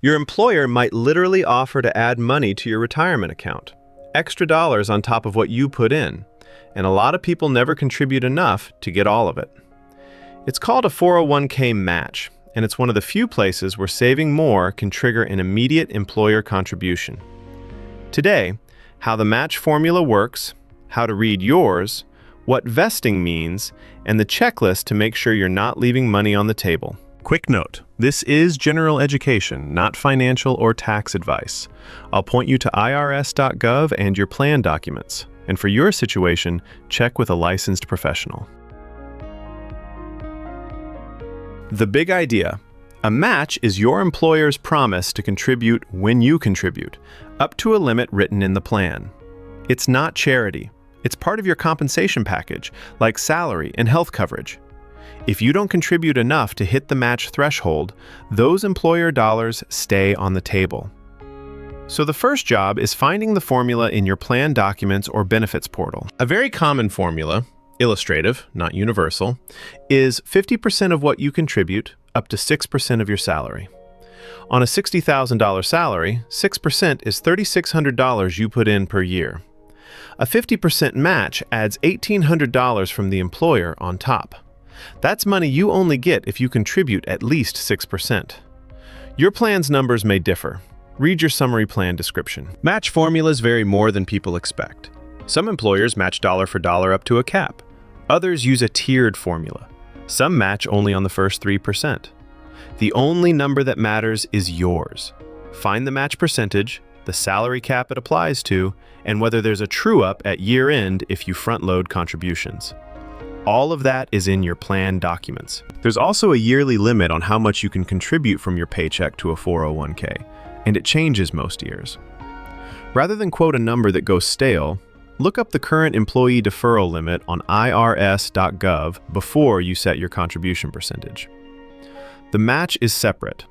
Your employer might literally offer to add money to your retirement account, extra dollars on top of what you put in, and a lot of people never contribute enough to get all of it. It's called a 401k match, and it's one of the few places where saving more can trigger an immediate employer contribution. Today, how the match formula works, how to read yours, what vesting means, and the checklist to make sure you're not leaving money on the table. Quick note, this is general education, not financial or tax advice. I'll point you to IRS.gov and your plan documents. And for your situation, check with a licensed professional. The big idea. A match is your employer's promise to contribute when you contribute, up to a limit written in the plan. It's not charity. It's part of your compensation package, like salary and health coverage. If you don't contribute enough to hit the match threshold, those employer dollars stay on the table. So the first job is finding the formula in your plan documents or benefits portal. A very common formula, illustrative, not universal, is 50% of what you contribute up to 6% of your salary. On a $60,000 salary, 6% is $3,600 you put in per year. A 50% match adds $1,800 from the employer on top. That's money you only get if you contribute at least 6%. Your plan's numbers may differ. Read your summary plan description. Match formulas vary more than people expect. Some employers match dollar for dollar up to a cap. Others use a tiered formula. Some match only on the first 3%. The only number that matters is yours. Find the match percentage, the salary cap it applies to, and whether there's a true-up at year-end if you front-load contributions. All of that is in your plan documents. There's also a yearly limit on how much you can contribute from your paycheck to a 401k, and it changes most years. Rather than quote a number that goes stale, look up the current employee deferral limit on IRS.gov before you set your contribution percentage. The match is separate.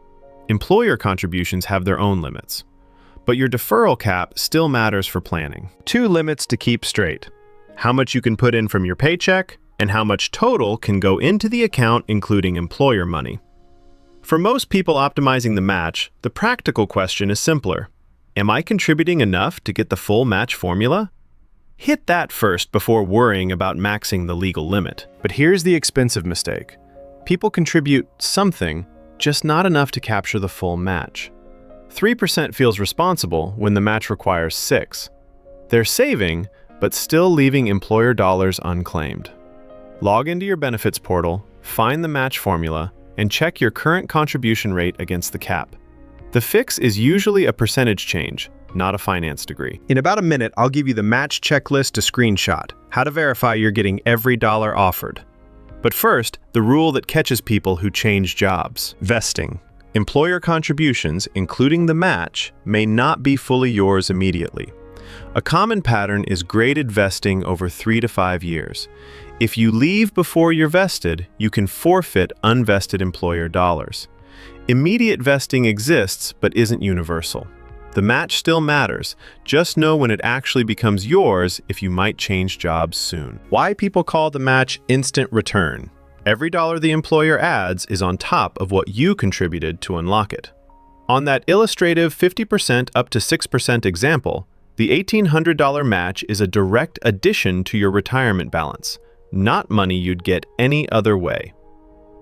Employer contributions have their own limits, but your deferral cap still matters for planning. Two limits to keep straight: how much you can put in from your paycheck, and how much total can go into the account including employer money. For most people optimizing the match, the practical question is simpler. Am I contributing enough to get the full match formula? Hit that first before worrying about maxing the legal limit. But here's the expensive mistake. People contribute something, just not enough to capture the full match. 3% feels responsible when the match requires 6%. They're saving, but still leaving employer dollars unclaimed. Log into your benefits portal, find the match formula, and check your current contribution rate against the cap. The fix is usually a percentage change, not a finance degree. In about a minute, I'll give you the match checklist to screenshot, how to verify you're getting every dollar offered. But first, the rule that catches people who change jobs. Vesting. Employer contributions, including the match, may not be fully yours immediately. A common pattern is graded vesting over 3 to 5 years. If you leave before you're vested, you can forfeit unvested employer dollars. Immediate vesting exists but isn't universal. The match still matters. Just know when it actually becomes yours if you might change jobs soon. Why people call the match instant return. Every dollar the employer adds is on top of what you contributed to unlock it. On that illustrative 50% up to 6% example, the $1,800 match is a direct addition to your retirement balance, not money you'd get any other way.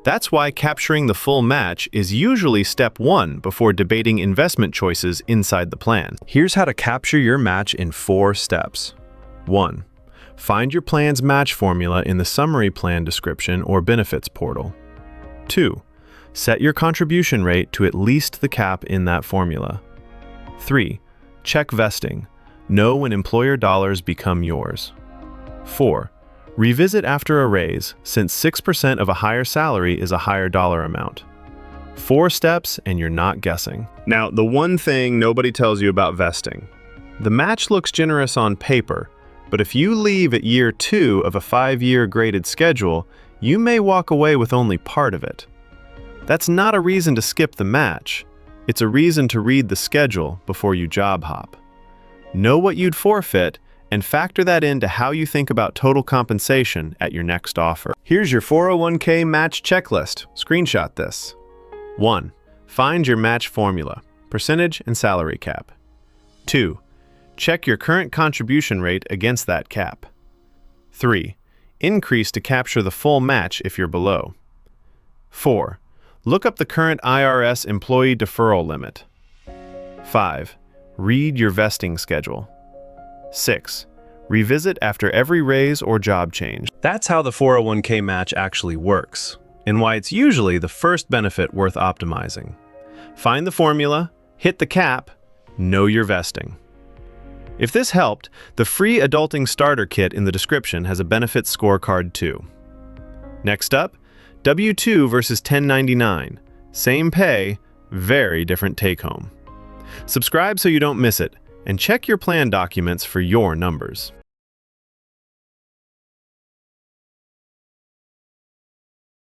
That's why capturing the full match is usually step 1 before debating investment choices inside the plan. Here's how to capture your match in 4 steps. 1. Find your plan's match formula in the summary plan description or benefits portal. 2. Set your contribution rate to at least the cap in that formula. 3. Check vesting. Know when employer dollars become yours. 4. Revisit after a raise, since 6% of a higher salary is a higher dollar amount. 4 steps and you're not guessing. Now, the one thing nobody tells you about vesting. The match looks generous on paper, but if you leave at year 2 of a 5-year graded schedule, you may walk away with only part of it. That's not a reason to skip the match. It's a reason to read the schedule before you job hop. Know what you'd forfeit, and factor that into how you think about total compensation at your next offer. Here's your 401k match checklist. Screenshot this. 1. Find your match formula. percentage and salary cap. 2. Check your current contribution rate against that cap. 3. Increase to capture the full match if you're below. 4. Look up the current IRS employee deferral limit. 5. Read your vesting schedule. 6. Revisit after every raise or job change. That's how the 401k match actually works, and why it's usually the first benefit worth optimizing. Find the formula, hit the cap, know your vesting. If this helped, the free Adulting Starter Kit in the description has a benefits scorecard too. Next up, W-2 versus 1099. Same pay, very different take-home. Subscribe so you don't miss it, and check your plan documents for your numbers.